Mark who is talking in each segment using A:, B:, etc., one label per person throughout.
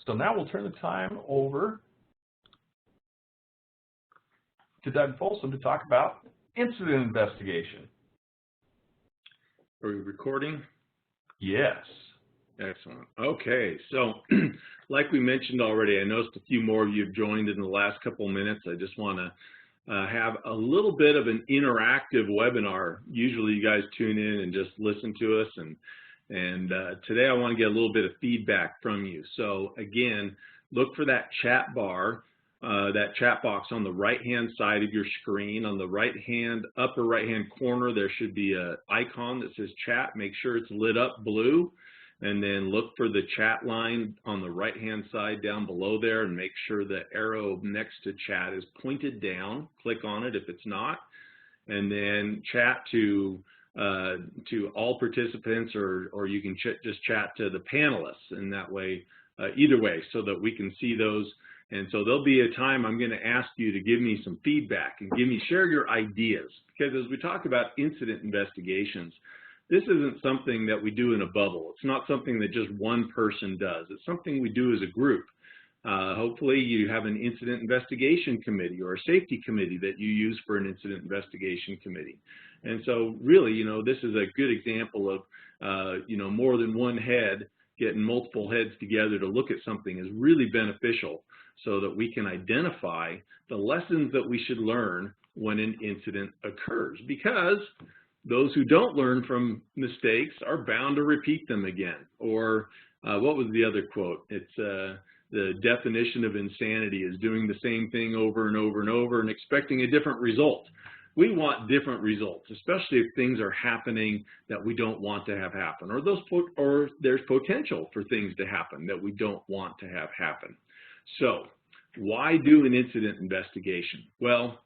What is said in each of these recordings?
A: So now we'll turn the time over to Doug Folsom to talk about incident investigation.
B: Are we recording?
A: Yes.
B: Excellent. Okay, so like we mentioned already, I noticed a few more of you have joined in the last couple minutes. I just want to have a little bit of an interactive webinar. Usually you guys tune in and just listen to us, and today I want to get a little bit of feedback from you. So again, look for that chat bar, that chat box on the right-hand side of your screen. On the upper right-hand corner, there should be an icon that says chat. Make sure it's lit up blue, and then look for the chat line on the right-hand side down below there, and make sure the arrow next to chat is pointed down. Click on it if it's not, and then chat to all participants, or you can just chat to the panelists, and that way, either way, so that we can see those. And so there'll be a time I'm going to ask you to give me some feedback and share your ideas, because as we talk about incident investigations, this isn't something that we do in a bubble. It's not something that just one person does. It's something we do as a group. Hopefully you have an incident investigation committee or a safety committee that you use for an incident investigation committee. And so really, you know, this is a good example of, you know, more than one head, getting multiple heads together to look at something is really beneficial, so that we can identify the lessons that we should learn when an incident occurs. Because those who don't learn from mistakes are bound to repeat them again. Or what was the other quote? It's the definition of insanity is doing the same thing over and over and over and expecting a different result. We want different results, especially if things are happening that we don't want to have happen, or there's potential for things to happen that we don't want to have happen. So why do an incident investigation? Well,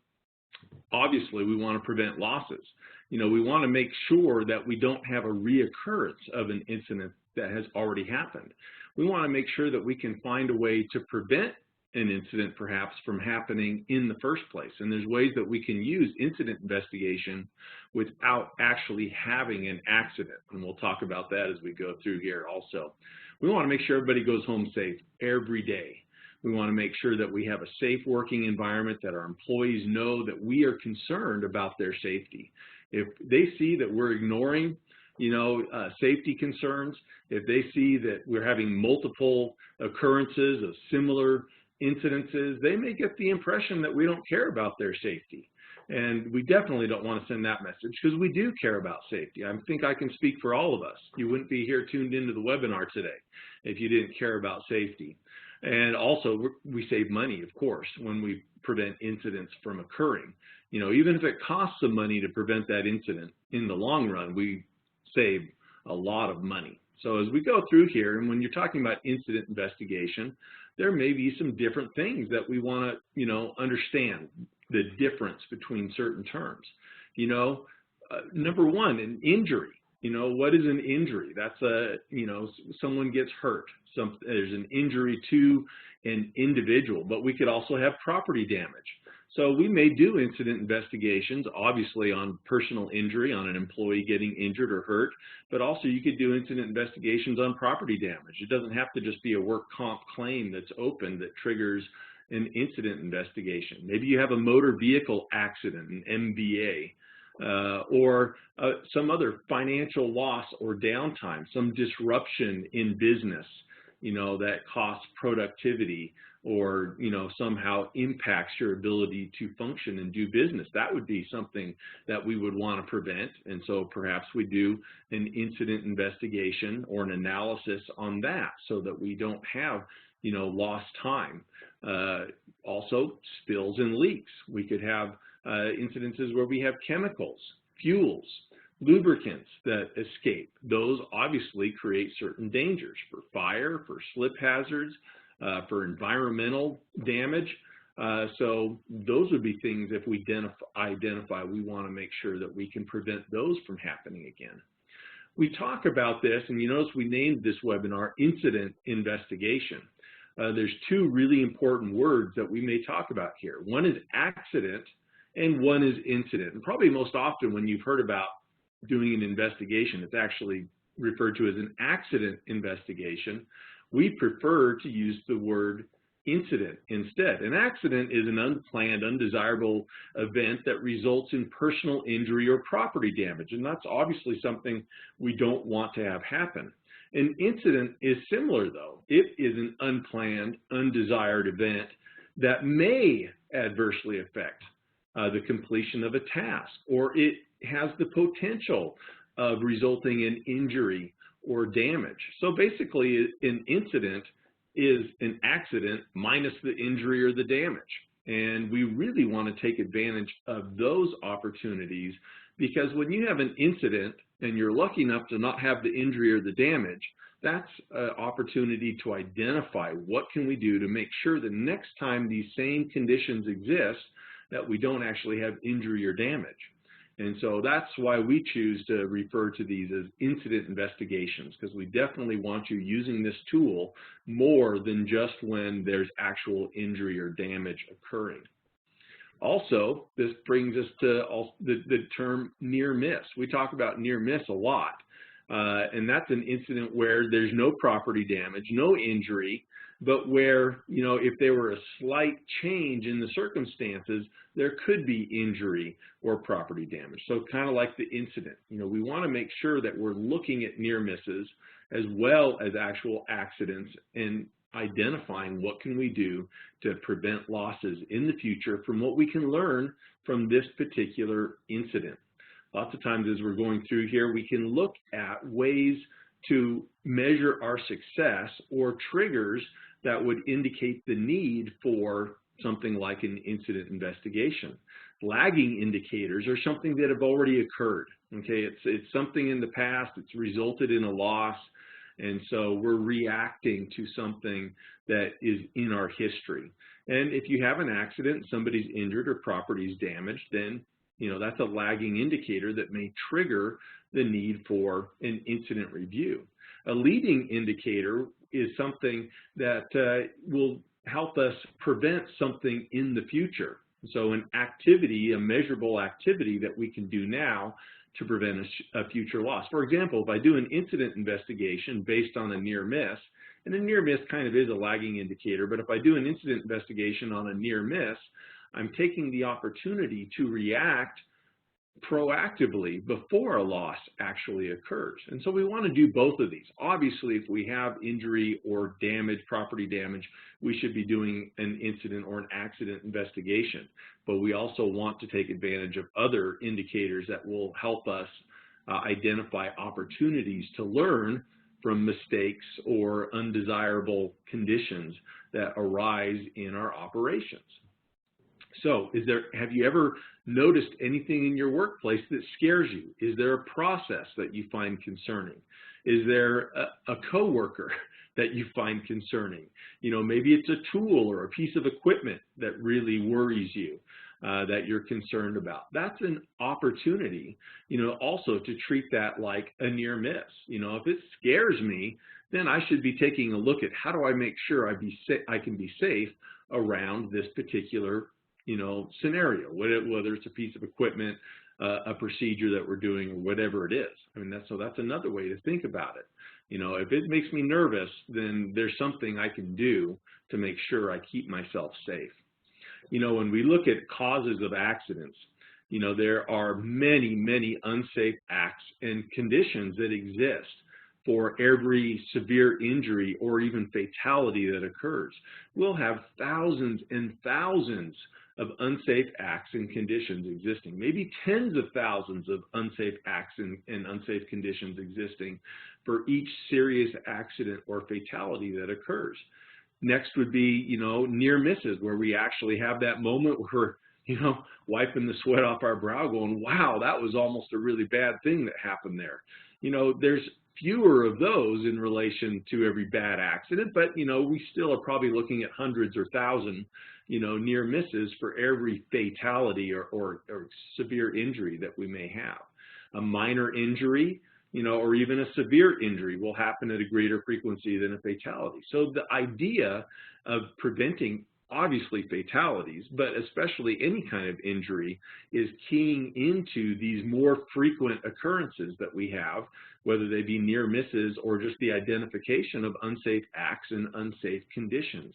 B: obviously we want to prevent losses. You know, we want to make sure that we don't have a reoccurrence of an incident that has already happened. We want to make sure that we can find a way to prevent an incident perhaps from happening in the first place. And there's ways that we can use incident investigation without actually having an accident. And we'll talk about that as we go through here also. We want to make sure everybody goes home safe every day. We want to make sure that we have a safe working environment, that our employees know that we are concerned about their safety. If they see that we're ignoring, you know, safety concerns, if they see that we're having multiple occurrences of similar incidences, they may get the impression that we don't care about their safety. And we definitely don't want to send that message, because we do care about safety. I think I can speak for all of us. You wouldn't be here tuned into the webinar today if you didn't care about safety. And also, we save money, of course, when we prevent incidents from occurring. You know, even if it costs some money to prevent that incident, in the long run, we save a lot of money. So as we go through here, and when you're talking about incident investigation, there may be some different things that we want to, you know, understand the difference between certain terms. You know, number one, an injury. You know, what is an injury? That's you know, someone gets hurt. There's an injury to an individual, but we could also have property damage. So we may do incident investigations, obviously on personal injury, on an employee getting injured or hurt, but also you could do incident investigations on property damage. It doesn't have to just be a work comp claim that's open that triggers an incident investigation. Maybe you have a motor vehicle accident, an MVA. Or some other financial loss or downtime, some disruption in business, you know, that costs productivity or, you know, somehow impacts your ability to function and do business. That would be something that we would want to prevent. And so perhaps we do an incident investigation or an analysis on that, so that we don't have, you know, lost time. Also, spills and leaks. We could have incidences where we have chemicals, fuels, lubricants that escape. Those obviously create certain dangers for fire, for slip hazards, for environmental damage. So those would be things, if we identify, we want to make sure that we can prevent those from happening again. We talk about this, and you notice we named this webinar Incident Investigation. There's two really important words that we may talk about here. One is accident, and one is incident. And probably most often when you've heard about doing an investigation, it's actually referred to as an accident investigation, we prefer to use the word incident instead. An accident is an unplanned, undesirable event that results in personal injury or property damage, and that's obviously something we don't want to have happen. An incident is similar, though. It is an unplanned, undesired event that may adversely affect the completion of a task, or it has the potential of resulting in injury or damage. So basically, an incident is an accident minus the injury or the damage. And we really want to take advantage of those opportunities, because when you have an incident and you're lucky enough to not have the injury or the damage, that's an opportunity to identify what can we do to make sure that next time these same conditions exist, that we don't actually have injury or damage. And so that's why we choose to refer to these as incident investigations, because we definitely want you using this tool more than just when there's actual injury or damage occurring. Also, this brings us to the term near miss. We talk about near miss a lot, and that's an incident where there's no property damage, no injury, but where, you know, if there were a slight change in the circumstances, there could be injury or property damage. So kind of like the incident, you know, we want to make sure that we're looking at near misses as well as actual accidents and identifying what can we do to prevent losses in the future from what we can learn from this particular incident. Lots of times as we're going through here, we can look at ways to measure our success or triggers that would indicate the need for something like an incident investigation. Lagging indicators are something that have already occurred. Okay, it's something in the past, it's resulted in a loss, and so we're reacting to something that is in our history. And if you have an accident, somebody's injured or property is damaged, then you know that's a lagging indicator that may trigger the need for an incident review. A leading indicator is something that will help us prevent something in the future. So an activity, a measurable activity that we can do now to prevent a future loss. For example, if I do an incident investigation based on a near miss, and a near miss kind of is a lagging indicator, but if I do an incident investigation on a near miss, I'm taking the opportunity to react proactively before a loss actually occurs. And so we want to do both of these. Obviously, if we have injury or damage, property damage, we should be doing an incident or an accident investigation. But we also want to take advantage of other indicators that will help us identify opportunities to learn from mistakes or undesirable conditions that arise in our operations. So have you ever noticed anything in your workplace that scares you? Is there a process that you find concerning? Is there a coworker that you find concerning? You know, maybe it's a tool or a piece of equipment that really worries you, that you're concerned about. That's an opportunity, you know, also to treat that like a near miss. You know, if it scares me, then I should be taking a look at how do I make sure I can be safe around this particular scenario, whether it's a piece of equipment, a procedure that we're doing, or whatever it is. I mean, that's another way to think about it. You know, if it makes me nervous, then there's something I can do to make sure I keep myself safe. You know, when we look at causes of accidents, you know, there are many, many unsafe acts and conditions that exist for every severe injury or even fatality that occurs. We'll have thousands and thousands of unsafe acts and conditions existing, maybe tens of thousands of unsafe acts and unsafe conditions existing for each serious accident or fatality that occurs. Next would be, you know, near misses, where we actually have that moment where we're, you know, wiping the sweat off our brow going, wow, that was almost a really bad thing that happened there. You know, there's fewer of those in relation to every bad accident, but, you know, we still are probably looking at hundreds or thousands, you know, near misses for every fatality or severe injury that we may have. A minor injury, you know, or even a severe injury will happen at a greater frequency than a fatality. So the idea of preventing obviously fatalities, but especially any kind of injury, is keying into these more frequent occurrences that we have, whether they be near misses or just the identification of unsafe acts and unsafe conditions.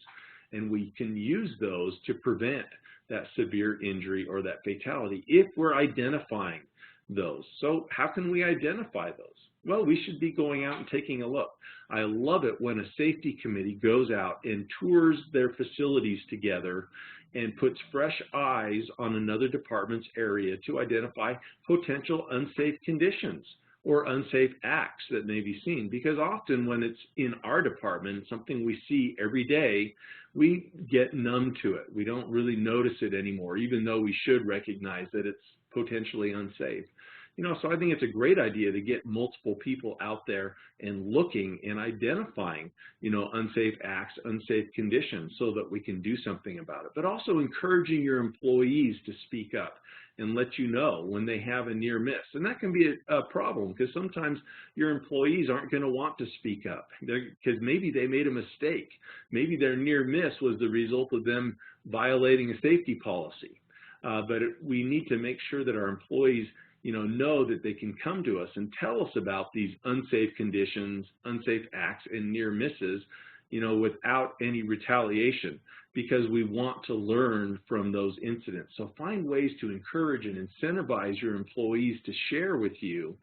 B: And we can use those to prevent that severe injury or that fatality if we're identifying those. So how can we identify those? Well, we should be going out and taking a look. I love it when a safety committee goes out and tours their facilities together and puts fresh eyes on another department's area to identify potential unsafe conditions or unsafe acts that may be seen. Because often when it's in our department, something we see every day, we get numb to it. We don't really notice it anymore, even though we should recognize that it's potentially unsafe. So I think it's a great idea to get multiple people out there and looking and identifying, unsafe acts, unsafe conditions so that we can do something about it. But also encouraging your employees to speak up and let you know when they have a near miss. And that can be a problem because sometimes your employees aren't going to want to speak up because maybe they made a mistake. Maybe their near miss was the result of them violating a safety policy. But we need to make sure that our employees know that they can come to us and tell us about these unsafe conditions, unsafe acts, and near misses, without any retaliation, because we want to learn from those incidents. So find ways to encourage and incentivize your employees to share with you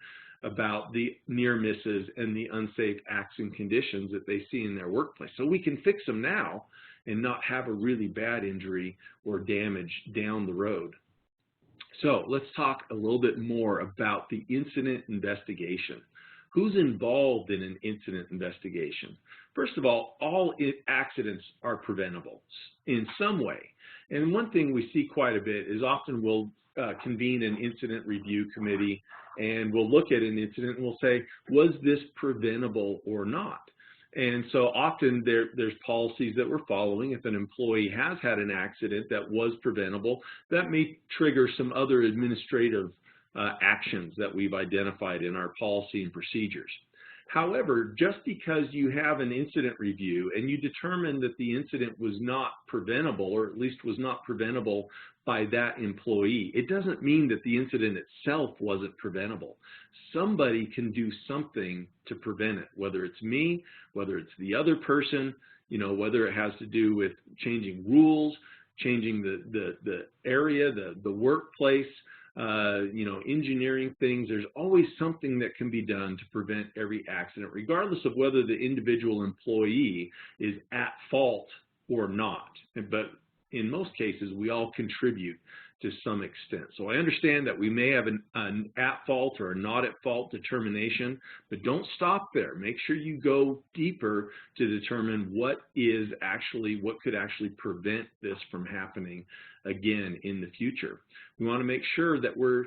B: about the near misses and the unsafe acts and conditions that they see in their workplace, so we can fix them now and not have a really bad injury or damage down the road. So let's talk a little bit more about the incident investigation. Who's involved in an incident investigation? First of all accidents are preventable in some way. And one thing we see quite a bit is often we'll convene an incident review committee and we'll look at an incident and we'll say, was this preventable or not? And so often there's policies that we're following. If an employee has had an accident that was preventable, that may trigger some other administrative actions that we've identified in our policy and procedures. However, just because you have an incident review and you determine that the incident was not preventable, or at least was not preventable by that employee, it doesn't mean that the incident itself wasn't preventable. Somebody can do something to prevent it, whether it's me, whether it's the other person, whether it has to do with changing rules, changing the area, the workplace, engineering things. There's always something that can be done to prevent every accident, regardless of whether the individual employee is at fault or not. But in most cases, we all contribute to some extent. So I understand that we may have an at fault or a not at fault determination, but don't stop there. Make sure you go deeper to determine what could actually prevent this from happening again in the future. We want to make sure that we're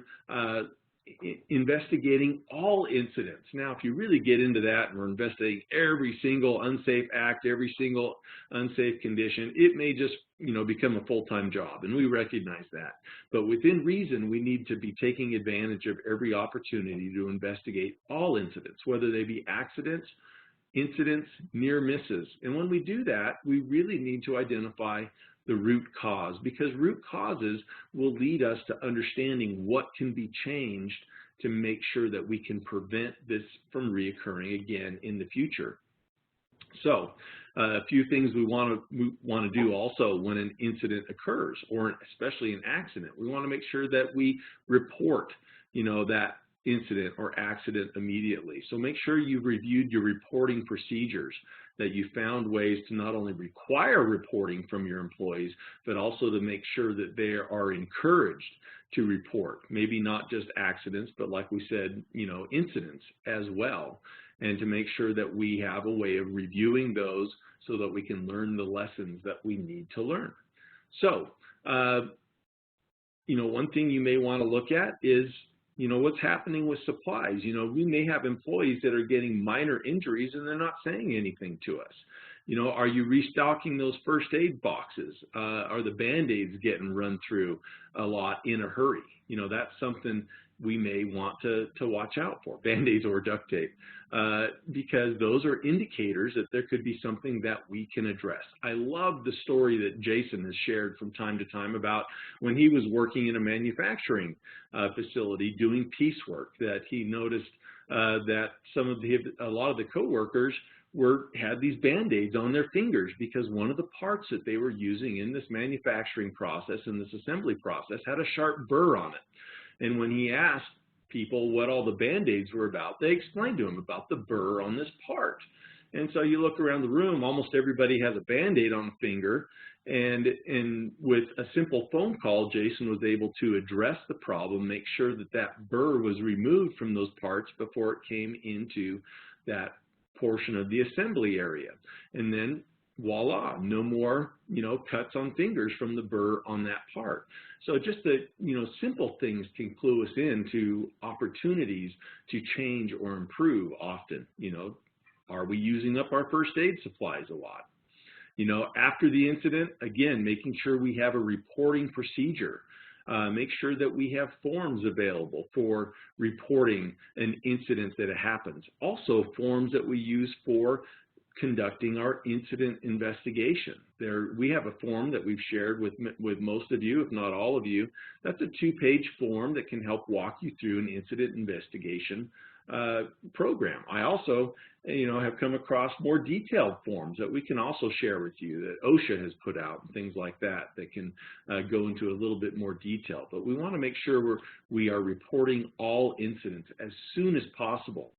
B: investigating all incidents. Now, if you really get into that and we're investigating every single unsafe act, every single unsafe condition, it may just become a full-time job, and we recognize that. But within reason, we need to be taking advantage of every opportunity to investigate all incidents, whether they be accidents, incidents, near misses. And when we do that, we really need to identify the root cause, because root causes will lead us to understanding what can be changed to make sure that we can prevent this from reoccurring again in the future. So a few things we want to do also when an incident occurs, or especially an accident. We want to make sure that we report, that incident or accident immediately. So make sure you've reviewed your reporting procedures, that you found ways to not only require reporting from your employees, but also to make sure that they are encouraged to report. Maybe not just accidents, but like we said, incidents as well. And to make sure that we have a way of reviewing those so that we can learn the lessons that we need to learn. So, one thing you may want to look at is, what's happening with supplies. We may have employees that are getting minor injuries and they're not saying anything to us. Are you restocking those first aid boxes? Are the Band-Aids getting run through a lot in a hurry? That's something we may want to watch out for, Band-Aids or duct tape, because those are indicators that there could be something that we can address. I love the story that Jason has shared from time to time about when he was working in a manufacturing facility doing piecework, that he noticed that a lot of the coworkers had these Band-Aids on their fingers because one of the parts that they were using in this manufacturing process, in this assembly process, had a sharp burr on it. And when he asked people what all the Band-Aids were about, they explained to him about the burr on this part. And so you look around the room, almost everybody has a Band-Aid on the finger, and with a simple phone call, Jason was able to address the problem, make sure that that burr was removed from those parts before it came into that portion of the assembly area. And then voila, no more, cuts on fingers from the burr on that part. So just the, simple things can clue us into opportunities to change or improve often. Are we using up our first aid supplies a lot? After the incident, again, making sure we have a reporting procedure. Make sure that we have forms available for reporting an incident that happens. Also, forms that we use for conducting our incident investigation. We have a form that we've shared with most of you, if not all of you. That's a 2-page form that can help walk you through an incident investigation program. I also, have come across more detailed forms that we can also share with you that OSHA has put out and things like that can go into a little bit more detail. But we want to make sure we are reporting all incidents as soon as possible.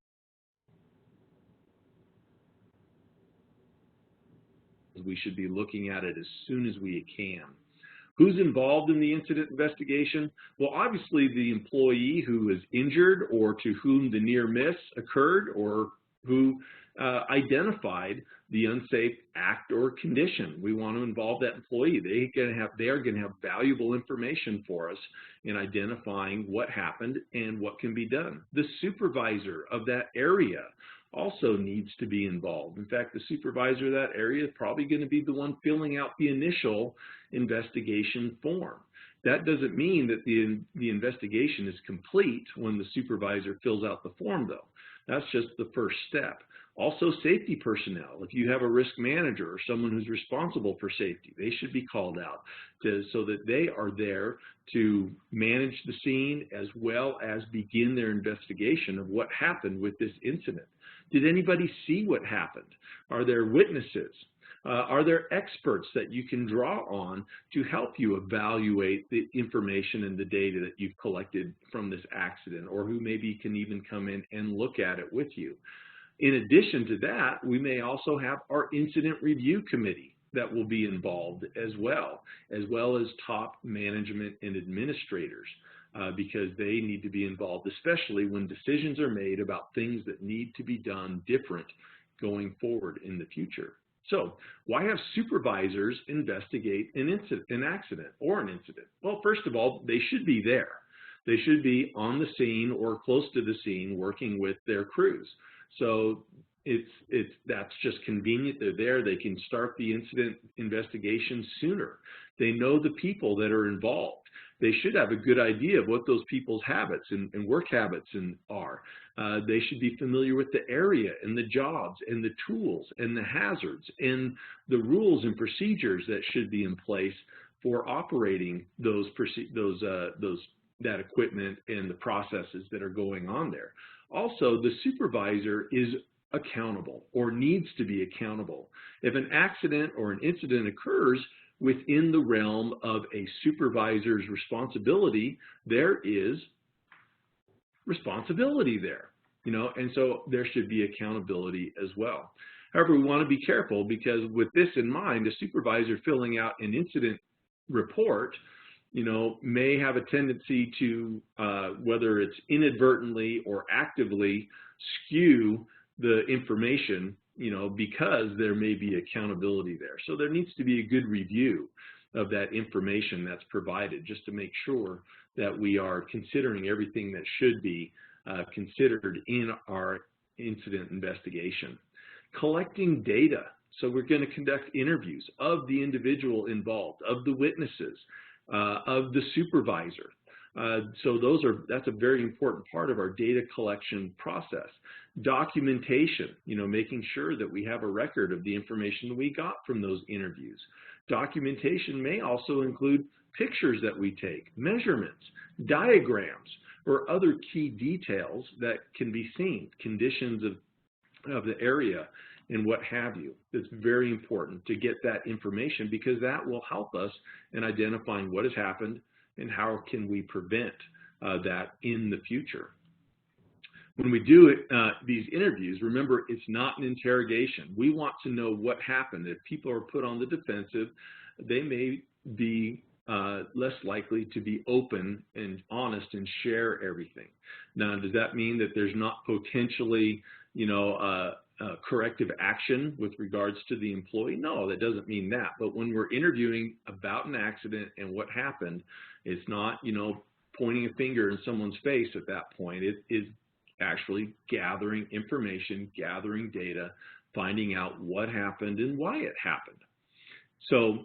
B: We should be looking at it as soon as we can. Who's involved in the incident investigation? Well, obviously the employee who is injured or to whom the near miss occurred or who identified the unsafe act or condition. We want to involve that employee. They are going to have valuable information for us in identifying what happened and what can be done. The supervisor of that area also needs to be involved. In fact, the supervisor of that area is probably going to be the one filling out the initial investigation form. That doesn't mean that the investigation is complete when the supervisor fills out the form, though. That's just the first step. Also, safety personnel. If you have a risk manager or someone who's responsible for safety, they should be called out so that they are there to manage the scene as well as begin their investigation of what happened with this incident. Did anybody see what happened? Are there witnesses? Are there experts that you can draw on to help you evaluate the information and the data that you've collected from this accident, or who maybe can even come in and look at it with you? In addition to that, we may also have our incident review committee that will be involved as well as top management and administrators, because they need to be involved, especially when decisions are made about things that need to be done different going forward in the future. So why have supervisors investigate an accident or an incident? Well, first of all, they should be there. They should be on the scene or close to the scene working with their crews. So that's just convenient. They're there. They can start the incident investigation sooner. They know the people that are involved. They should have a good idea of what those people's habits and work habits are. They should be familiar with the area and the jobs and the tools and the hazards and the rules and procedures that should be in place for operating that equipment and the processes that are going on there. Also, the supervisor is accountable or needs to be accountable. If an accident or an incident occurs within the realm of a supervisor's responsibility, there is responsibility there, and so there should be accountability as well. However, we want to be careful because with this in mind, a supervisor filling out an incident report, may have a tendency to, whether it's inadvertently or actively, skew the information, because there may be accountability there. So there needs to be a good review of that information that's provided just to make sure that we are considering everything that should be considered in our incident investigation. Collecting data. So we're going to conduct interviews of the individual involved, of the witnesses, of the supervisor. So that's a very important part of our data collection process. Documentation, making sure that we have a record of the information we got from those interviews. Documentation may also include pictures that we take, measurements, diagrams, or other key details that can be seen, conditions of the area and what have you. It's very important to get that information because that will help us in identifying what has happened and how can we prevent that in the future. When we do these interviews, remember, it's not an interrogation. We want to know what happened. If people are put on the defensive, they may be less likely to be open and honest and share everything. Now, does that mean that there's not potentially, corrective action with regards to the employee? No, that doesn't mean that. But when we're interviewing about an accident and what happened, it's not, pointing a finger in someone's face at that point. It is actually gathering information, gathering data, finding out what happened and why it happened. So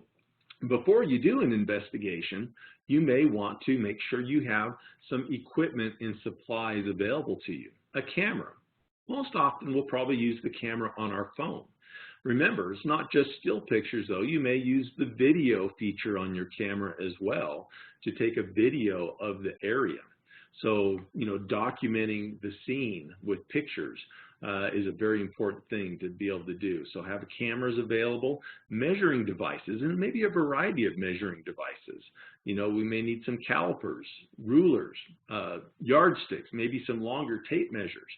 B: before you do an investigation, you may want to make sure you have some equipment and supplies available to you. A camera. Most often we'll probably use the camera on our phone. Remember, it's not just still pictures though. You may use the video feature on your camera as well to take a video of the area. So, documenting the scene with pictures is a very important thing to be able to do. So have cameras available, measuring devices, and maybe a variety of measuring devices. We may need some calipers, rulers, yardsticks, maybe some longer tape measures.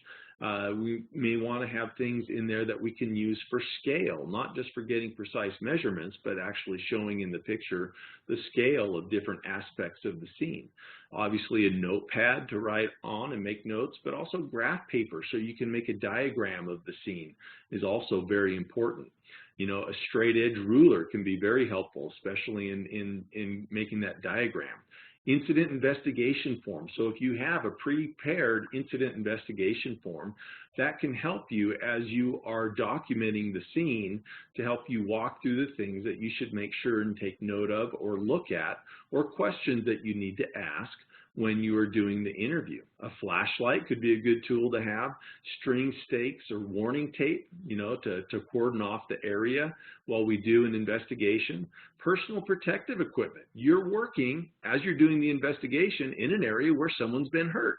B: We may want to have things in there that we can use for scale, not just for getting precise measurements, but actually showing in the picture the scale of different aspects of the scene. Obviously a notepad to write on and make notes, but also graph paper so you can make a diagram of the scene is also very important. A straight edge ruler can be very helpful, especially in making that diagram. Incident investigation form. So if you have a prepared incident investigation form, that can help you as you are documenting the scene to help you walk through the things that you should make sure and take note of or look at, or questions that you need to ask when you are doing the interview. A flashlight could be a good tool to have, string stakes or warning tape, to cordon off the area while we do an investigation. Personal protective equipment. You're working, as you're doing the investigation, in an area where someone's been hurt.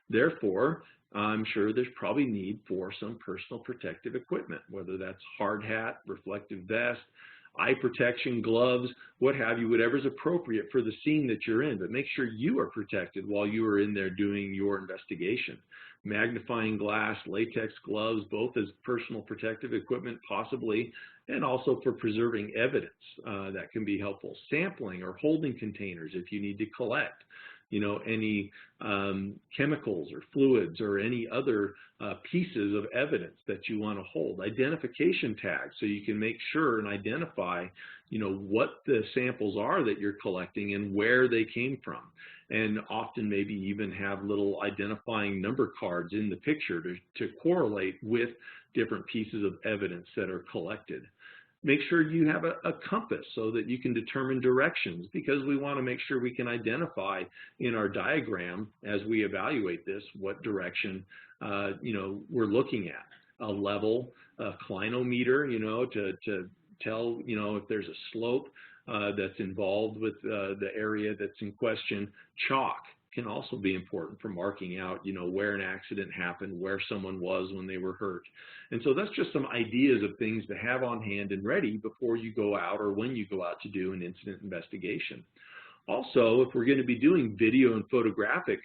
B: Therefore, I'm sure there's probably need for some personal protective equipment, whether that's hard hat, reflective vest, eye protection, gloves, what have you, whatever's appropriate for the scene that you're in, but make sure you are protected while you are in there doing your investigation. Magnifying glass, latex gloves, both as personal protective equipment possibly, and also for preserving evidence that can be helpful. Sampling or holding containers if you need to collect any chemicals or fluids or any other pieces of evidence that you want to hold. Identification tags so you can make sure and identify what the samples are that you're collecting and where they came from. And often maybe even have little identifying number cards in the picture to correlate with different pieces of evidence that are collected. Make sure you have a compass so that you can determine directions, because we want to make sure we can identify in our diagram as we evaluate this what direction we're looking at. A level, a clinometer, to tell if there's a slope that's involved with the area that's in question. Chalk can also be important for marking out, where an accident happened, where someone was when they were hurt. And so that's just some ideas of things to have on hand and ready before you go out or when you go out to do an incident investigation. Also, if we're going to be doing video and photographic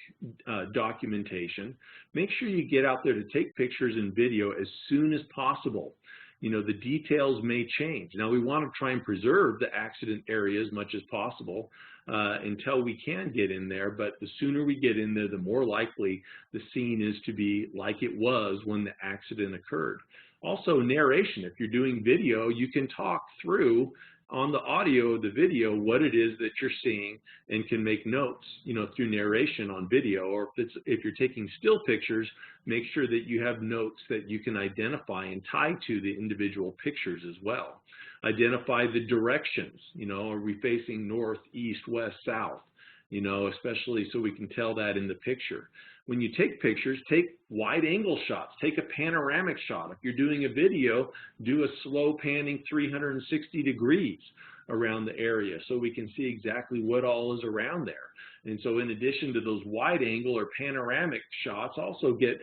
B: documentation, make sure you get out there to take pictures and video as soon as possible. The details may change. Now, we want to try and preserve the accident area as much as possible until we can get in there, but the sooner we get in there, the more likely the scene is to be like it was when the accident occurred. Also, narration. If you're doing video, you can talk through on the audio of the video what it is that you're seeing and can make notes, through narration on video. Or if you're taking still pictures, make sure that you have notes that you can identify and tie to the individual pictures as well. Identify the directions, are we facing north, east, west, south? you know, especially so we can tell that in the picture. When you take pictures, take wide angle shots, take a panoramic shot. If you're doing a video, do a slow panning 360 degrees around the area so we can see exactly what all is around there. And so in addition to those wide angle or panoramic shots, also get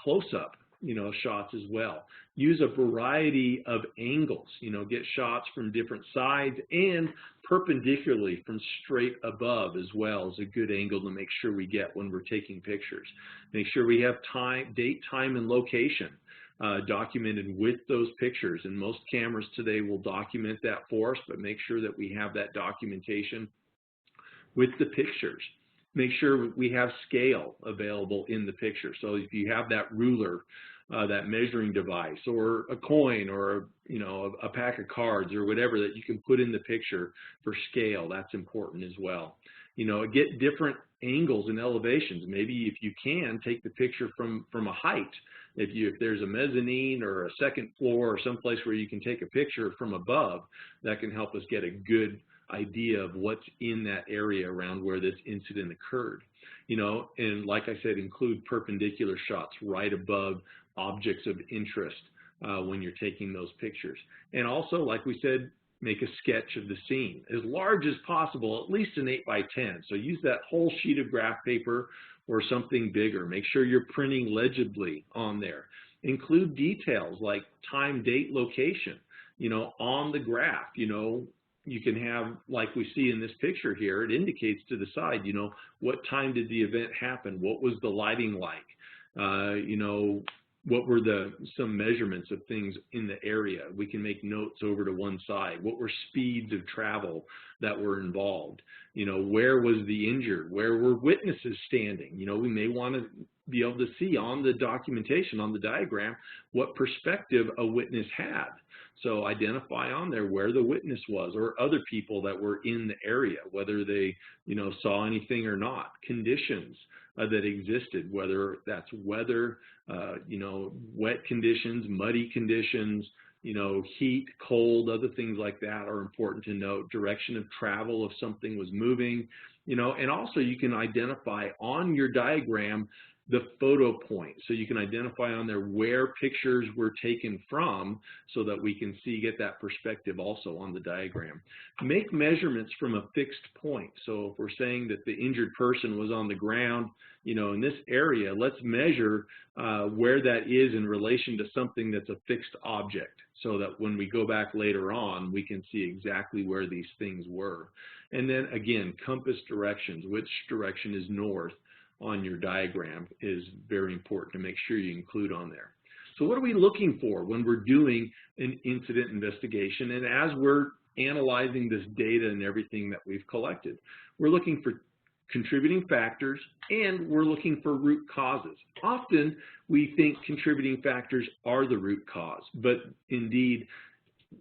B: close-up, you know, shots as well. Use a variety of angles, you know, get shots from different sides and perpendicularly from straight above as well is a good angle to make sure we get when we're taking pictures. Make sure we have time, date, time, and location documented with those pictures. And most cameras today will document that for us, but make sure that we have that documentation with the pictures. Make sure we have scale available in the picture. So if you have that ruler, that measuring device, or a coin, or you know, a pack of cards, or whatever that you can put in the picture for scale, that's important as well. You know, get different angles and elevations. Maybe if you can, take the picture from a height. If there's a mezzanine or a second floor or someplace where you can take a picture from above, that can help us get a good idea of what's in that area around where this incident occurred. You know, and like I said, include perpendicular shots right above objects of interest when you're taking those pictures. And also, like we said, make a sketch of the scene as large as possible, at least an 8x10. So use that whole sheet of graph paper or something bigger. Make sure you're printing legibly on there. Include details like time, date, location, you know, on the graph. You know, you can have, like we see in this picture here, it indicates to the side, you know, what time did the event happen? What was the lighting like? You know, what were some measurements of things in the area? We can make notes over to one side. What were speeds of travel that were involved? You know, where was the injured? Where were witnesses standing? You know, we may want to be able to see on the documentation, on the diagram, what perspective a witness had. So identify on there where the witness was, or other people that were in the area, whether they, you know, saw anything or not. Conditions that existed, whether that's weather, you know, wet conditions, muddy conditions, you know, heat, cold, other things like that are important to note. Direction of travel if something was moving, you know, and also you can identify on your diagram the photo point. So you can identify on there where pictures were taken from so that we can see, get that perspective also on the diagram. Make measurements from a fixed point. So if we're saying that the injured person was on the ground, you know, in this area, let's measure where that is in relation to something that's a fixed object so that when we go back later on, we can see exactly where these things were. And then again, compass directions, which direction is north on your diagram is very important to make sure you include on there. So what are we looking for when we're doing an incident investigation and as we're analyzing this data and everything that we've collected? We're looking for contributing factors and we're looking for root causes. Often we think contributing factors are the root cause, but indeed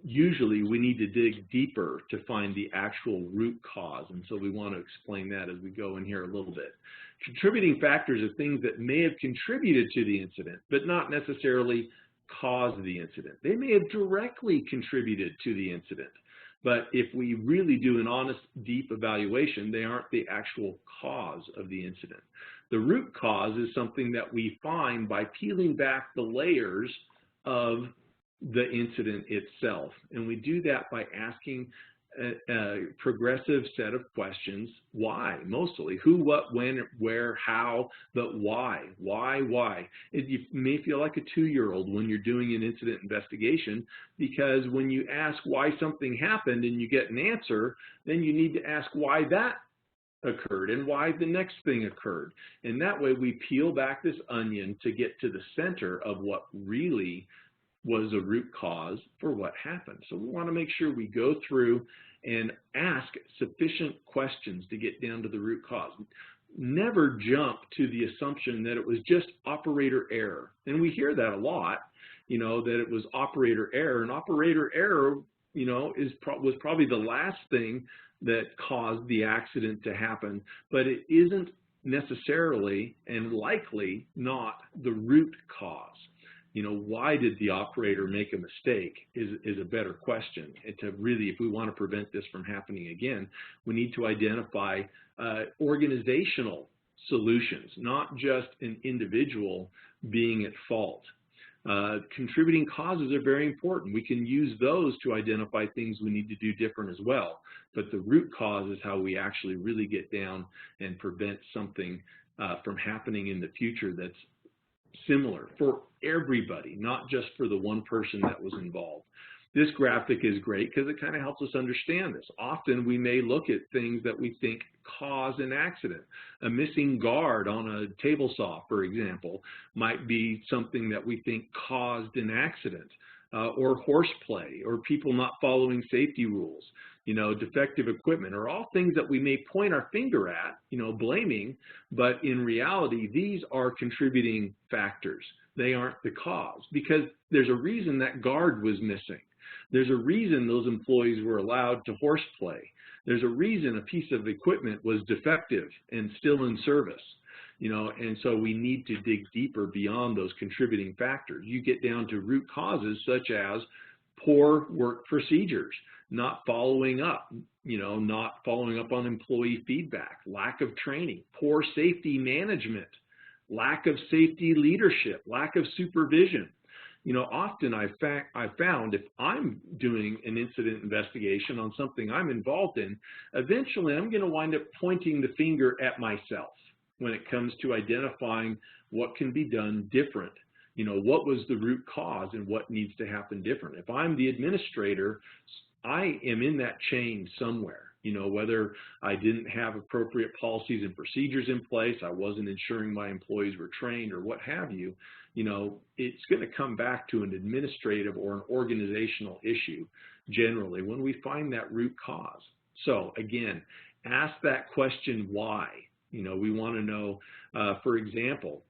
B: usually we need to dig deeper to find the actual root cause, and so we want to explain that as we go in here a little bit. Contributing factors are things that may have contributed to the incident, but not necessarily caused the incident. They may have directly contributed to the incident, but if we really do an honest, deep evaluation, they aren't the actual cause of the incident. The root cause is something that we find by peeling back the layers of the incident itself. And we do that by asking a progressive set of questions. Why? Mostly. Who, what, when, where, how, but why? Why? You may feel like a 2-year-old when you're doing an incident investigation, because when you ask why something happened and you get an answer, then you need to ask why that occurred and why the next thing occurred. And that way we peel back this onion to get to the center of what really was a root cause for what happened. So we want to make sure we go through and ask sufficient questions to get down to the root cause. Never jump to the assumption that it was just operator error. And we hear that a lot, you know, that it was operator error. And operator error, you know, was probably the last thing that caused the accident to happen, but it isn't necessarily and likely not the root cause. Why did the operator make a mistake is a better question. And to really, if we want to prevent this from happening again, we need to identify organizational solutions, not just an individual being at fault. Contributing causes are very important. We can use those to identify things we need to do different as well. But the root cause is how we actually really get down and prevent something from happening in the future that's similar for everybody, not just for the one person that was involved. This graphic is great because it kind of helps us understand this. Often we may look at things that we think cause an accident. A missing guard on a table saw, for example, might be something that we think caused an accident, or horseplay, or people not following safety rules, defective equipment, are all things that we may point our finger at, blaming, but in reality, these are contributing factors. They aren't the cause, because there's a reason that guard was missing. There's a reason those employees were allowed to horseplay. There's a reason a piece of equipment was defective and still in service. And so we need to dig deeper beyond those contributing factors. You get down to root causes such as poor work procedures, not following up, not following up on employee feedback, lack of training, poor safety management, lack of safety leadership, lack of supervision. Often I found if I'm doing an incident investigation on something I'm involved in, eventually I'm going to wind up pointing the finger at myself when it comes to identifying what can be done different. What was the root cause and what needs to happen different. If I'm the administrator, I am in that chain somewhere. Whether I didn't have appropriate policies and procedures in place, I wasn't ensuring my employees were trained, or what have you, it's going to come back to an administrative or an organizational issue generally when we find that root cause. So again, ask that question why. We want to know, for example,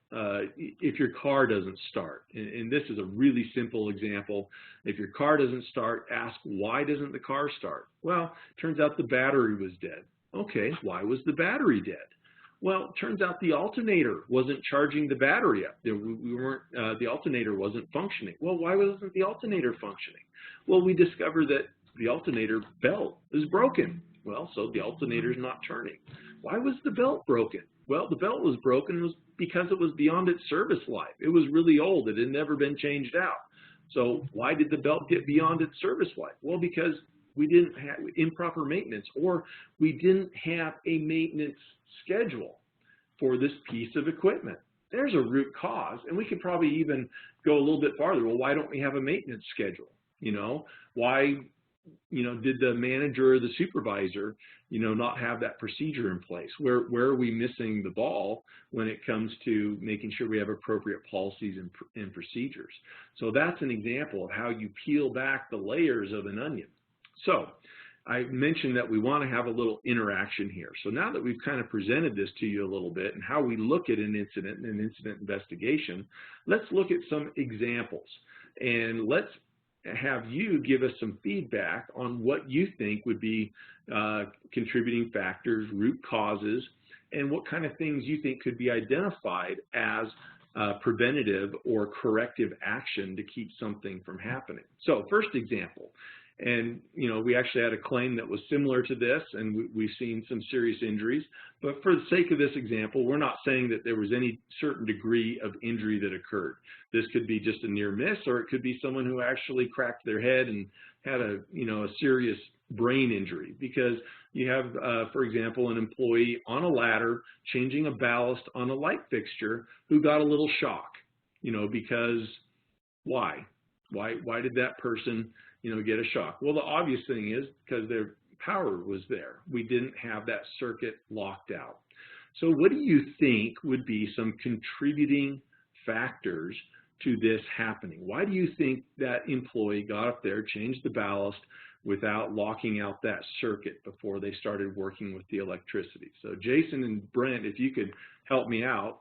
B: if your car doesn't start, and this is a really simple example. If your car doesn't start, ask, why doesn't the car start? Well, turns out the battery was dead. Okay, why was the battery dead? Well, it turns out the alternator wasn't charging the battery up. The alternator wasn't functioning. Well, why wasn't the alternator functioning? Well, we discovered that the alternator belt is broken. Well, so the alternator's not turning. Why was the belt broken? Well, the belt was broken because it was beyond its service life. It was really old. It had never been changed out. So why did the belt get beyond its service life? Well, because we didn't have improper maintenance, or we didn't have a maintenance schedule for this piece of equipment. There's a root cause, and we could probably even go a little bit farther. Well, why don't we have a maintenance schedule? Why did the manager or the supervisor, not have that procedure in place? Where are we missing the ball when it comes to making sure we have appropriate policies and procedures? So that's an example of how you peel back the layers of an onion. So I mentioned that we want to have a little interaction here. So now that we've kind of presented this to you a little bit and how we look at an incident and an incident investigation, let's look at some examples, and let's have you give us some feedback on what you think would be contributing factors, root causes, and what kind of things you think could be identified as preventative or corrective action to keep something from happening. So first example, and we actually had a claim that was similar to this, and we've seen some serious injuries, but for the sake of this example, we're not saying that there was any certain degree of injury that occurred. This could be just a near miss, or it could be someone who actually cracked their head and had a serious brain injury, because you have, for example, an employee on a ladder changing a ballast on a light fixture who got a little shock, because why? Why did that person get a shock? Well, the obvious thing is because their power was there. We didn't have that circuit locked out. So what do you think would be some contributing factors to this happening? Why do you think that employee got up there, changed the ballast without locking out that circuit before they started working with the electricity? So Jason and Brent, if you could help me out,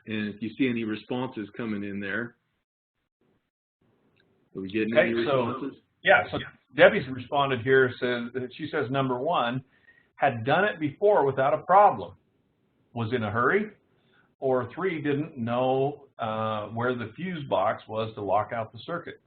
B: and if you see any responses coming in there. Are we getting any responses?
A: So Debbie's responded here. She says, number one, had done it before without a problem, was in a hurry, or 3, didn't know where the fuse box was to lock out the circuit.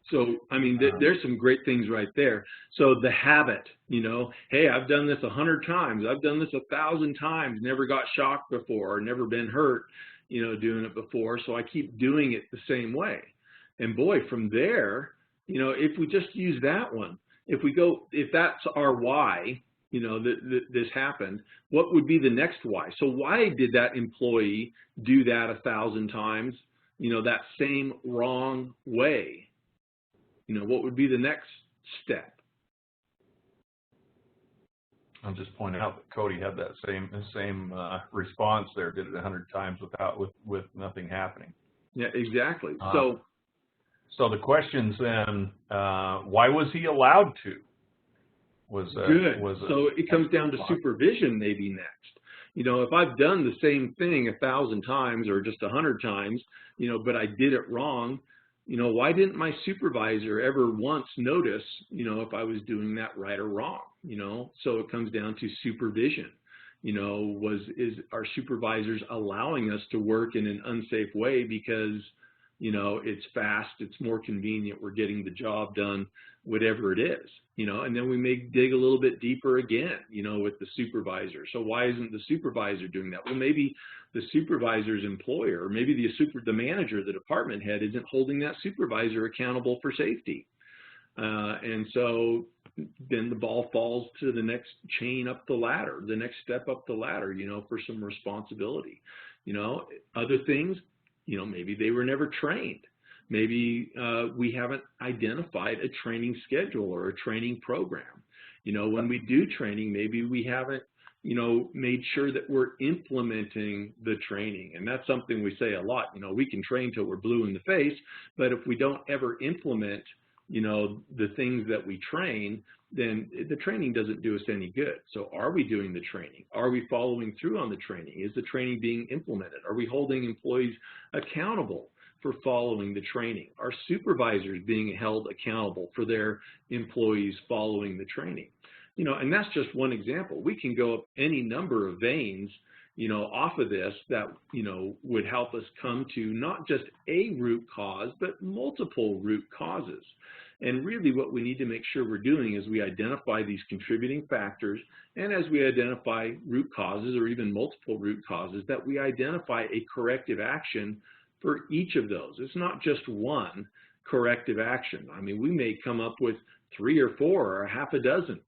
B: So, I mean, there's some great things right there. So the habit, you know, hey, I've done this 100 times. I've done this 1,000 times, never got shocked before, or never been hurt, you know, doing it before. So I keep doing it the same way. And boy, from there, you know, if we just use that one, if that's our why, you know, this happened, what would be the next why? So why did that employee do that 1,000 times, you know, that same wrong way? You know, what would be the next step?
A: I'll just point out that Cody had that same response there. Did it 100 times with nothing happening.
B: Yeah, exactly.
A: So the questions then, why was he allowed to?
B: Good. So it comes down to supervision maybe next. You know, if I've done the same thing 1,000 times or just 100 times, you know, but I did it wrong, you know, why didn't my supervisor ever once notice, you know, if I was doing that right or wrong, you know? So it comes down to supervision. You know, is our supervisors allowing us to work in an unsafe way because, you know, it's fast, it's more convenient, we're getting the job done, whatever it is, you know, and then we may dig a little bit deeper again, you know, with the supervisor. So why isn't the supervisor doing that? Well, maybe the supervisor's employer, or maybe the manager, the department head isn't holding that supervisor accountable for safety. And so then the ball falls to the next chain up the ladder, the next step up the ladder, you know, for some responsibility. You know, other things, you know, maybe they were never trained. Maybe we haven't identified a training schedule or a training program. You know, when we do training, maybe we haven't, you know, made sure that we're implementing the training. And that's something we say a lot. You know, we can train till we're blue in the face, but if we don't ever implement, you know, the things that we train, then the training doesn't do us any good. So are we doing the training? Are we following through on the training? Is the training being implemented? Are we holding employees accountable for following the training? Are supervisors being held accountable for their employees following the training? You know, and that's just one example. We can go up any number of veins, you know, off of this that, you know, would help us come to not just a root cause, but multiple root causes. And really what we need to make sure we're doing is we identify these contributing factors, and as we identify root causes or even multiple root causes, that we identify a corrective action for each of those. It's not just one corrective action. I mean, we may come up with 3 or 4 or half a dozen,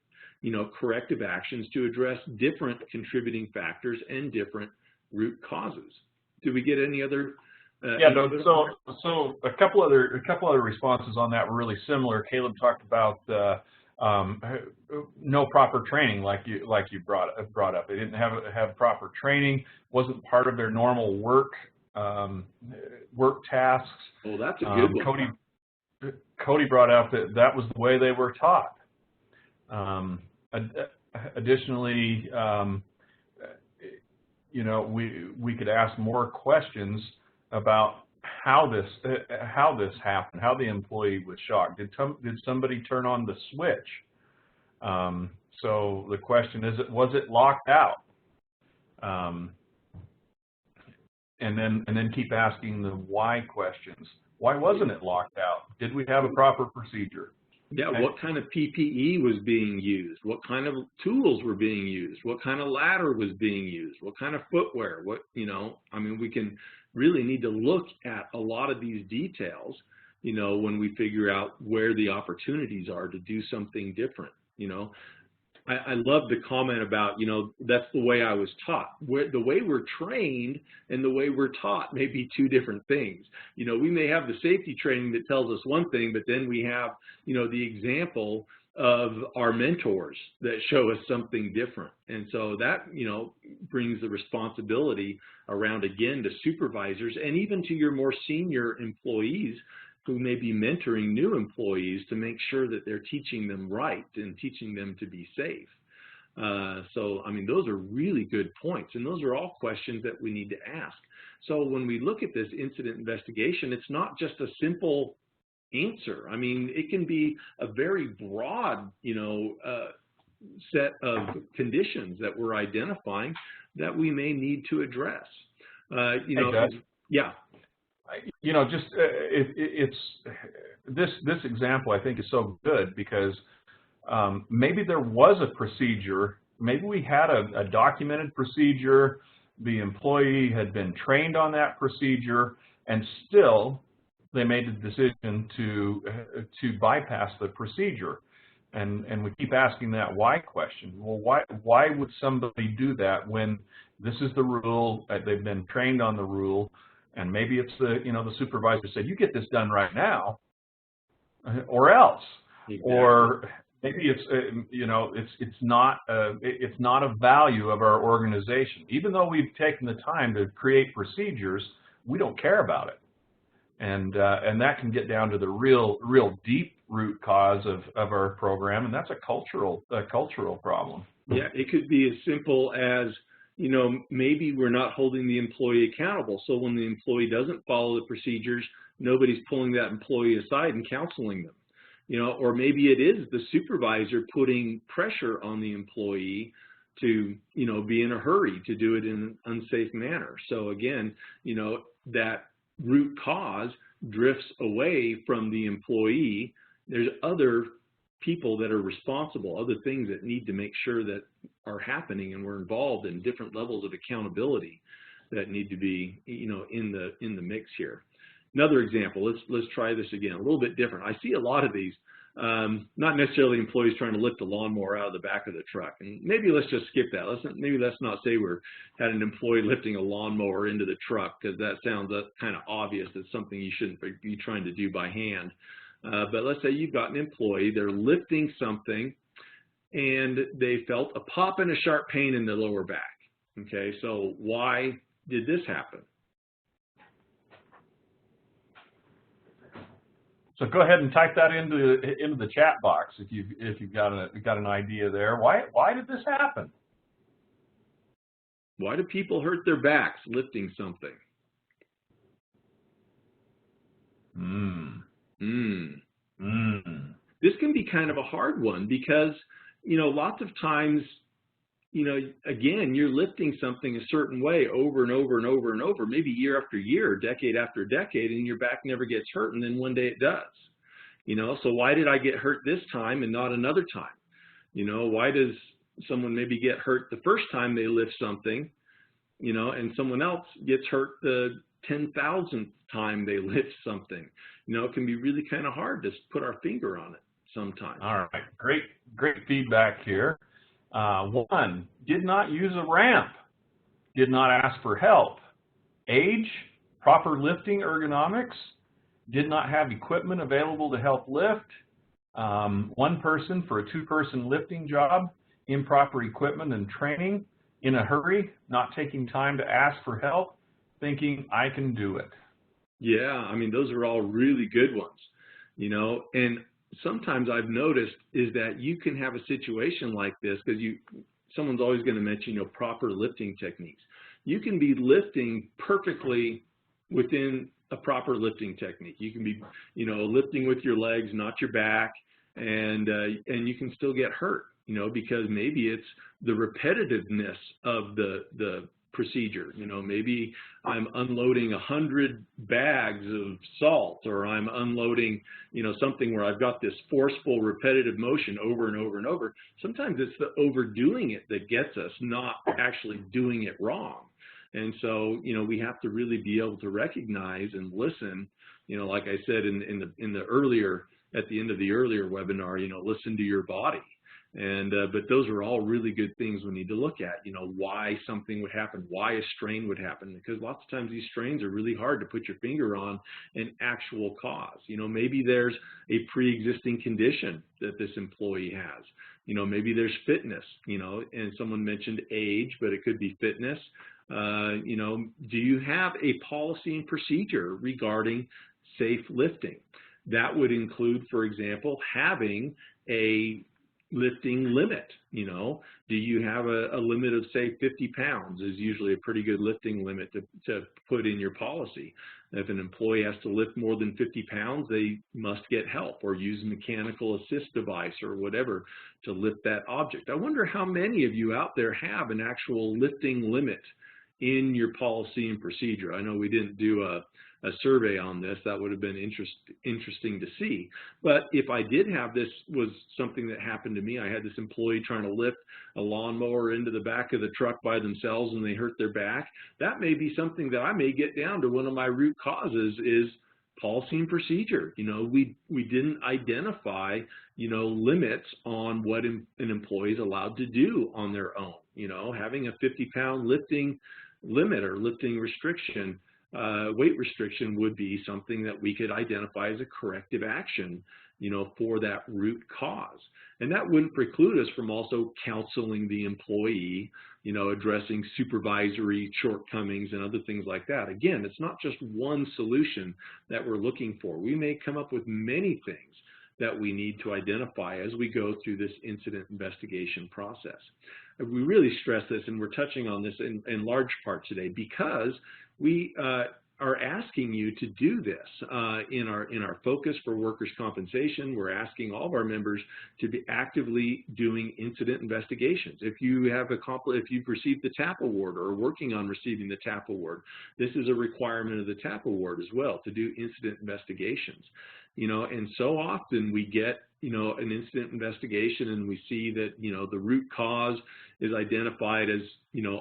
B: you know, corrective actions to address different contributing factors and different root causes. Do we get any other?
A: So a couple other responses on that were really similar. Caleb talked about no proper training, like you brought up. They didn't have proper training. Wasn't part of their normal work tasks.
B: Oh, that's a good one.
A: Cody brought out that was the way they were taught. Additionally, you know, we could ask more questions about how this happened, how the employee was shocked. Did somebody turn on the switch? So the question is, was it locked out? And then keep asking the why questions. Why wasn't it locked out? Did we have a proper procedure?
B: Yeah, what kind of PPE was being used? What kind of tools were being used? What kind of ladder was being used? What kind of footwear? What, you know, I mean, we can really need to look at a lot of these details, you know, when we figure out where the opportunities are to do something different, you know. I love the comment about, you know, that's the way I was taught. The way we're trained and the way we're taught may be two different things. You know, we may have the safety training that tells us one thing, but then we have, you know, the example of our mentors that show us something different. And so that, you know, brings the responsibility around, again, to supervisors and even to your more senior employees who may be mentoring new employees to make sure that they're teaching them right and teaching them to be safe. So, I mean, those are really good points, and those are all questions that we need to ask. So when we look at this incident investigation, it's not just a simple answer. I mean, it can be a very broad, you know, set of conditions that we're identifying that we may need to address. You know,
A: hey,
B: yeah.
A: You know, just it's this example I think is so good because maybe there was a procedure, maybe we had a documented procedure, the employee had been trained on that procedure, and still they made the decision to bypass the procedure. And we keep asking that why question. Well, why would somebody do that when this is the rule, they've been trained on the rule, and maybe it's the supervisor said, you get this done right now, or else. Exactly. Or maybe it's it's not a value of our organization. Even though we've taken the time to create procedures, we don't care about it, and that can get down to the real deep root cause of our program, and that's a cultural problem.
B: Yeah, it could be as simple as, maybe we're not holding the employee accountable. So when the employee doesn't follow the procedures, nobody's pulling that employee aside and counseling them. Or maybe it is the supervisor putting pressure on the employee to, be in a hurry to do it in an unsafe manner. So again, that root cause drifts away from the employee. There's other people that are responsible, other things that need to make sure that are happening, and we're involved in different levels of accountability that need to be, in the mix here. Another example, let's try this again, a little bit different. I see a lot of these, not necessarily employees trying to lift a lawnmower out of the back of the truck. And maybe let's just skip that. Let's not say we had an employee lifting a lawnmower into the truck, because that sounds kind of obvious. It's something you shouldn't be trying to do by hand. But let's say you've got an employee, they're lifting something, and they felt a pop and a sharp pain in the lower back. Okay, so why did this happen?
A: So go ahead and type that into the chat box if you've got an idea there. Why did this happen?
B: Why do people hurt their backs lifting something? This can be kind of a hard one because, lots of times, again, you're lifting something a certain way over and over and over and over, maybe year after year, decade after decade, and your back never gets hurt, and then one day it does. So why did I get hurt this time and not another time? Why does someone maybe get hurt the first time they lift something, and someone else gets hurt the 10,000th time they lift something? It can be really kind of hard to put our finger on it sometimes.
A: All right, great feedback here. One, did not use a ramp, did not ask for help. Age, proper lifting ergonomics, did not have equipment available to help lift. One person for a two-person lifting job, improper equipment and training, in a hurry, not taking time to ask for help, thinking I can do it.
B: Yeah, those are all really good ones, and sometimes I've noticed is that you can have a situation like this because someone's always going to mention, proper lifting techniques. You can be lifting perfectly within a proper lifting technique. You can be, lifting with your legs, not your back, and you can still get hurt, because maybe it's the repetitiveness of the procedure. Maybe I'm unloading 100 bags of salt, or I'm unloading, something where I've got this forceful, repetitive motion over and over and over. Sometimes it's the overdoing it that gets us, not actually doing it wrong. And so, we have to really be able to recognize and listen, like I said at the end of the earlier webinar, listen to your body. And but those are all really good things we need to look at, why something would happen, why a strain would happen, because lots of times these strains are really hard to put your finger on an actual cause. Maybe there's a pre-existing condition that this employee has. Maybe there's fitness, and someone mentioned age, but it could be fitness. Do you have a policy and procedure regarding safe lifting? That would include, for example, having a lifting limit. Do you have a limit of, say, 50 pounds is usually a pretty good lifting limit to put in your policy. If an employee has to lift more than 50 pounds, they must get help or use a mechanical assist device or whatever to lift that object. I wonder how many of you out there have an actual lifting limit in your policy and procedure. I know we didn't do a survey on this. That would have been interesting to see. But if I did have this was something that happened to me, I had this employee trying to lift a lawnmower into the back of the truck by themselves and they hurt their back, that may be something that I may get down to. One of my root causes is policy and procedure. We didn't identify, limits on what an employee is allowed to do on their own. Having a 50-pound lifting limit or lifting restriction, weight restriction would be something that we could identify as a corrective action, for that root cause. And that wouldn't preclude us from also counseling the employee, addressing supervisory shortcomings and other things like that. Again, it's not just one solution that we're looking for. We may come up with many things that we need to identify as we go through this incident investigation process. We really stress this, and we're touching on this in large part today, because we are asking you to do this in our focus for workers' compensation. We're asking all of our members to be actively doing incident investigations. If you've received the TAP award or are working on receiving the TAP award, this is a requirement of the TAP award as well, to do incident investigations. And so often we get, an incident investigation and we see that, the root cause is identified as,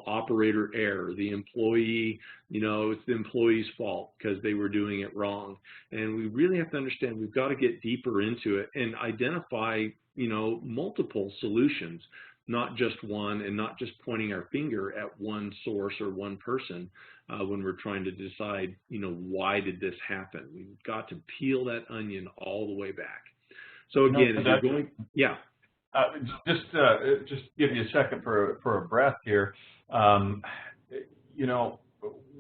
B: operator error. The employee, it's the employee's fault because they were doing it wrong. And we really have to understand we've got to get deeper into it and identify, multiple solutions, not just one, and not just pointing our finger at one source or one person when we're trying to decide, why did this happen? We've got to peel that onion all the way back. So again, as you're going, yeah.
A: Just give you a second for a breath here.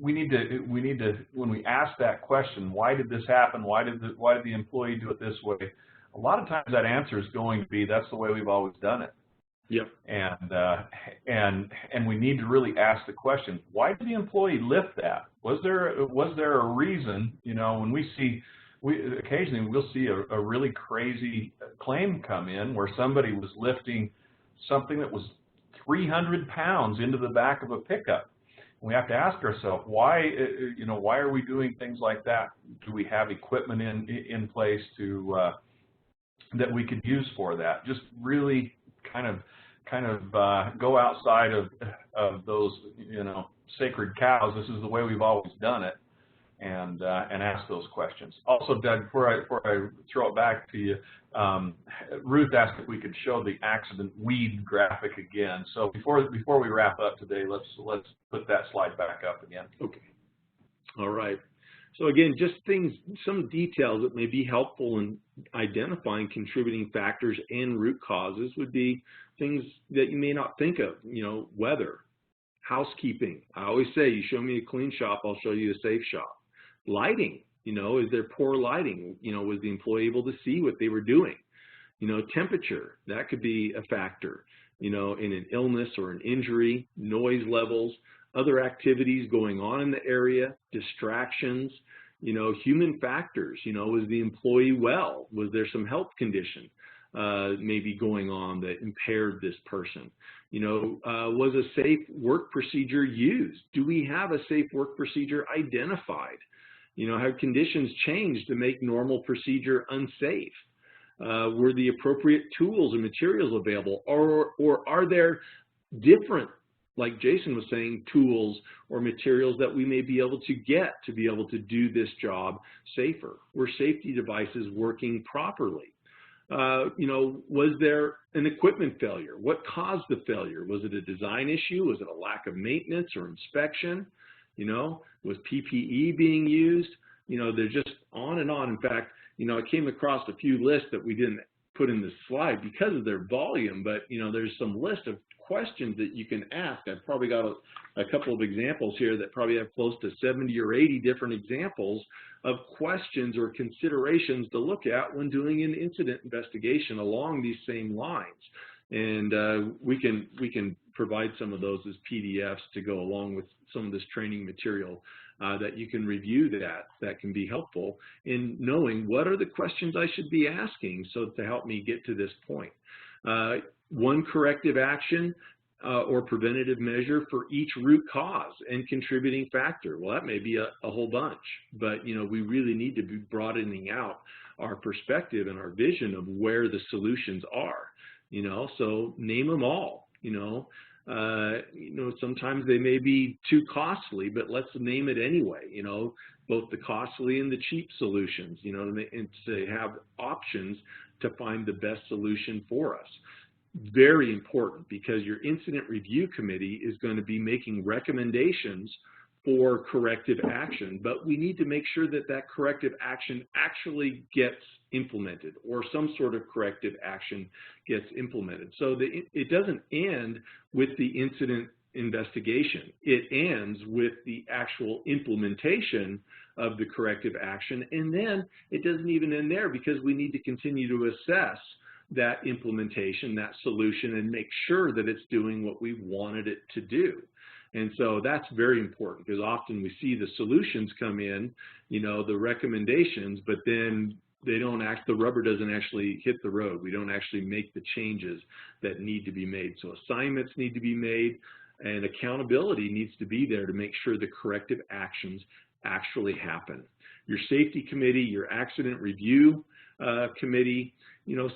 A: We need to when we ask that question, why did this happen? Why did the employee do it this way? A lot of times that answer is going to be, that's the way we've always done it.
B: Yep.
A: And we need to really ask the question, why did the employee lift that? Was there a reason? When occasionally we'll see a really crazy claim come in where somebody was lifting something that was 300 pounds into the back of a pickup. We have to ask ourselves, why are we doing things like that? Do we have equipment in place that we could use for that? Just really kind of go outside of those sacred cows. This is the way we've always done it, and ask those questions. Also, Doug, before I throw it back to you, Ruth asked if we could show the accident weed graphic again. So before we wrap up today, let's put that slide back up again.
B: Okay. All right. So again, just some details that may be helpful in identifying contributing factors and root causes would be things that you may not think of, weather, housekeeping. I always say, you show me a clean shop, I'll show you a safe shop. Lighting, is there poor lighting? Was the employee able to see what they were doing? Temperature, that could be a factor, in an illness or an injury, noise levels, other activities going on in the area, distractions, human factors, was the employee well? Was there some health condition maybe going on that impaired this person? Was a safe work procedure used? Do we have a safe work procedure identified? Have conditions changed to make normal procedure unsafe? Were the appropriate tools and materials available? Or are there different, like Jason was saying, tools or materials that we may be able to get to be able to do this job safer? Were safety devices working properly? Was there an equipment failure? What caused the failure? Was it a design issue? Was it a lack of maintenance or inspection? Was PPE being used? They're just on and on. In fact, I came across a few lists that we didn't put in this slide because of their volume, but, there's some list of questions that you can ask. I've probably got a couple of examples here that probably have close to 70 or 80 different examples of questions or considerations to look at when doing an incident investigation along these same lines. And we can provide some of those as PDFs to go along with some of this training material that you can review that can be helpful in knowing what are the questions I should be asking so to help me get to this point. One corrective action, or preventative measure for each root cause and contributing factor. Well, that may be a whole bunch, but we really need to be broadening out our perspective and our vision of where the solutions are. So name them all. Sometimes they may be too costly, but let's name it anyway. Both the costly and the cheap solutions. And to have options to find the best solution for us. Very important, because your incident review committee is going to be making recommendations for corrective action, but we need to make sure that that corrective action actually gets implemented, or some sort of corrective action gets implemented. So it doesn't end with the incident investigation. It ends with the actual implementation of the corrective action, and then it doesn't even end there, because we need to continue to assess that implementation, that solution, and make sure that it's doing what we wanted it to do. And so that's very important, because often we see the solutions come in, the recommendations, but then they don't the rubber doesn't actually hit the road. We don't actually make the changes that need to be made. So assignments need to be made, and accountability needs to be there to make sure the corrective actions actually happen. Your safety committee, your accident review committee,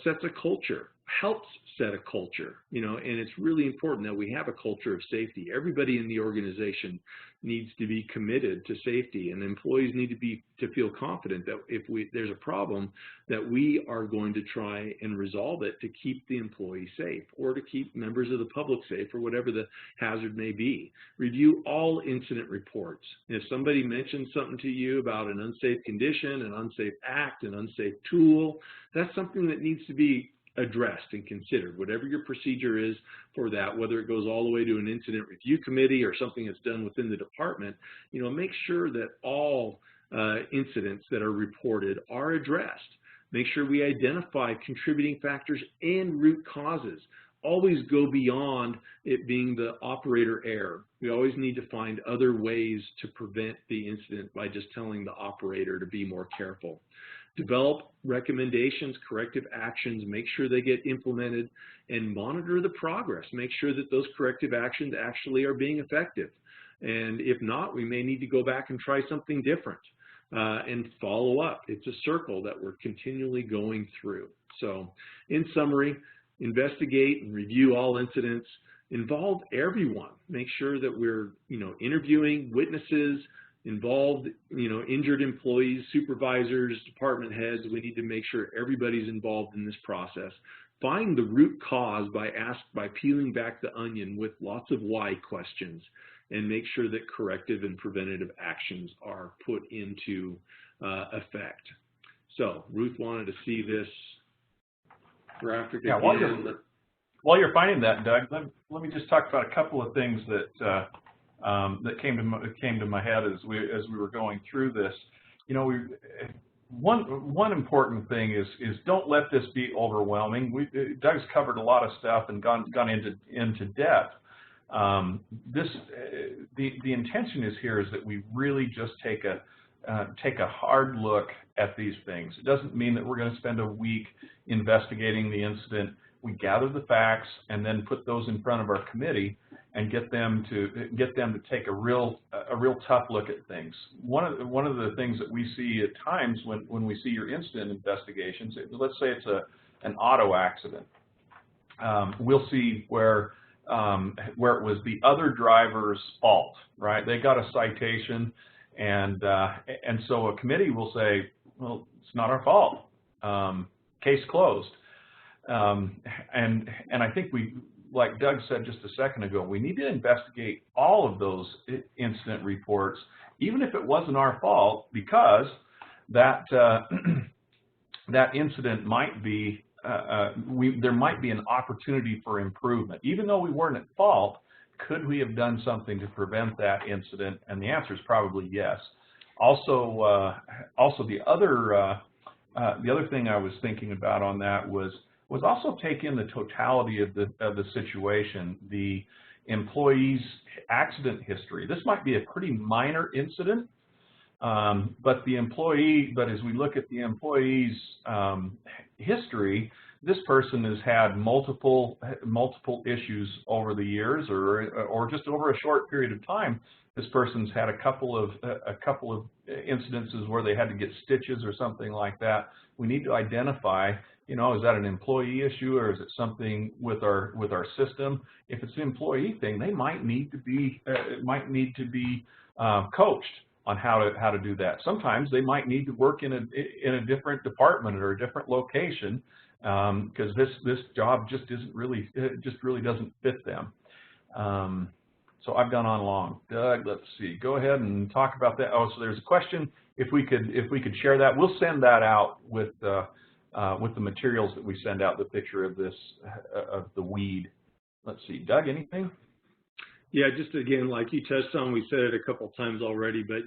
B: sets a culture, helps set a culture, and it's really important that we have a culture of safety. Everybody in the organization needs to be committed to safety, and employees need to feel confident that if there's a problem, that we are going to try and resolve it to keep the employee safe, or to keep members of the public safe, or whatever the hazard may be. Review all incident reports. If somebody mentions something to you about an unsafe condition, an unsafe act, an unsafe tool, that's something that needs to be addressed and considered. Whatever your procedure is for that, whether it goes all the way to an incident review committee or something that's done within the department, make sure that all incidents that are reported are addressed. Make sure we identify contributing factors and root causes. Always go beyond it being the operator error. We always need to find other ways to prevent the incident by just telling the operator to be more careful. Develop recommendations, corrective actions, make sure they get implemented, and monitor the progress. Make sure that those corrective actions actually are being effective. And if not, we may need to go back and try something different and follow up. It's a circle that we're continually going through. So in summary, investigate and review all incidents. Involve everyone. Make sure that we're interviewing witnesses, involved, injured employees, supervisors, department heads. We need to make sure everybody's involved in this process. Find the root cause by peeling back the onion with lots of why questions, and make sure that corrective and preventative actions are put into effect. So Ruth wanted to see this graphic again.
A: While you're finding that, Doug, let me just talk about a couple of things that that came to my head as we were going through this. One important thing is don't let this be overwhelming. Doug's covered a lot of stuff and gone into depth. The intention is that we really just take a hard look at these things. It doesn't mean that we're going to spend a week investigating the incident. We gather the facts and then put those in front of our committee and get them to take a real tough look at things. One of the things that we see at times when we see your incident investigations, let's say it's an auto accident, we'll see where it was the other driver's fault, right? They got a citation, and so a committee will say, well, it's not our fault. Case closed. And I think like Doug said just a second ago, we need to investigate all of those incident reports, even if it wasn't our fault, because that that incident might be there might be an opportunity for improvement. Even though we weren't at fault, could we have done something to prevent that incident? And the answer is probably yes. Also the other thing I was thinking about on that was also take in the totality of the situation, the employee's accident history. This might be a pretty minor incident, but as we look at the employee's history, this person has had multiple issues over the years, or just over a short period of time. This person's had a couple of incidences where they had to get stitches or something like that. We need to identify, is that an employee issue, or is it something with our system? If it's an employee thing, they might need to be coached on how to do that. Sometimes they might need to work in a different department or a different location, because this job just really doesn't fit them. So I've gone on long. Doug, let's see. Go ahead and talk about that. Oh, so there's a question. If we could share that, we'll send that out with the materials that we send out. The picture of the weed. Let's see. Doug, anything?
B: Yeah, just again, like you touched on, we said it a couple times already, but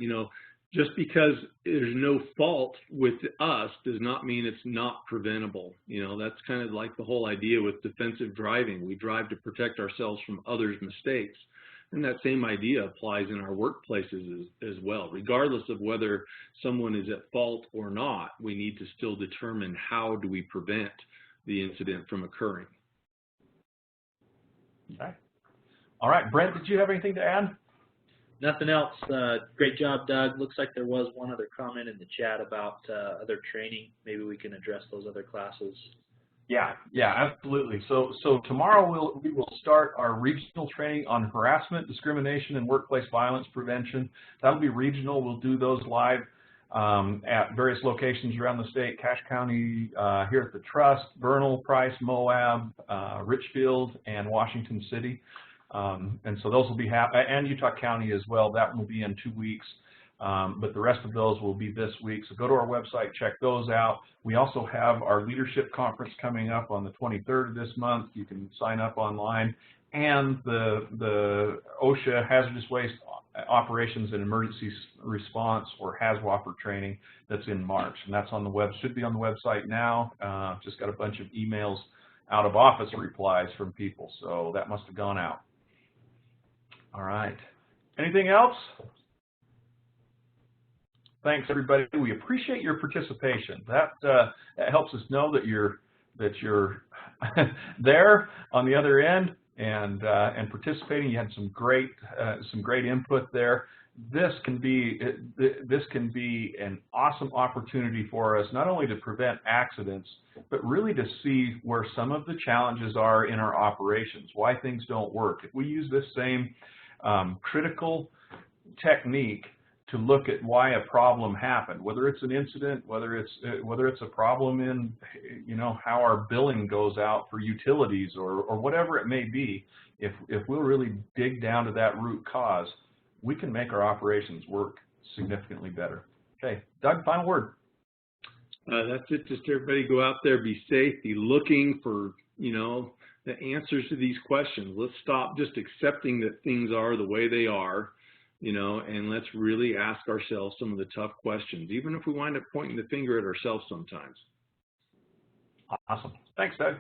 B: just because there's no fault with us does not mean it's not preventable. That's kind of like the whole idea with defensive driving. We drive to protect ourselves from others' mistakes. And that same idea applies in our workplaces as well. Regardless of whether someone is at fault or not, we need to still determine how do we prevent the incident from occurring.
A: Okay. All right, Brent, did you have anything to add?
C: Nothing else. Great job, Doug. Looks like there was one other comment in the chat about other training. Maybe we can address those other classes.
A: Yeah, absolutely. So tomorrow we will start our regional training on harassment, discrimination, and workplace violence prevention. That'll be regional. We'll do those live at various locations around the state: Cache County, here at the Trust, Vernal, Price, Moab, Richfield, and Washington City. And so those will be and Utah County as well. That will be in 2 weeks. But the rest of those will be this week. So go to our website, check those out. We also have our leadership conference coming up on the 23rd of this month. You can sign up online. And the OSHA Hazardous Waste Operations and Emergency Response, or HAZWOPER training, that's in March. And that's on the should be on the website now. Just got a bunch of emails out of office replies from people. So that must have gone out. All right. Anything else? Thanks, everybody. We appreciate your participation. That helps us know that you're there on the other end and participating. You had some great input there. This can be an awesome opportunity for us, not only to prevent accidents, but really to see where some of the challenges are in our operations, why things don't work. If we use this same critical technique to look at why a problem happened, whether it's an incident, whether it's a problem in how our billing goes out for utilities or whatever it may be, if we'll really dig down to that root cause, we can make our operations work significantly better. Okay, Doug, final word.
B: That's it. Just everybody go out there, be safe, be looking for the answers to these questions. Let's stop just accepting that things are the way they are. And let's really ask ourselves some of the tough questions, even if we wind up pointing the finger at ourselves sometimes.
A: Awesome. Thanks, Doug.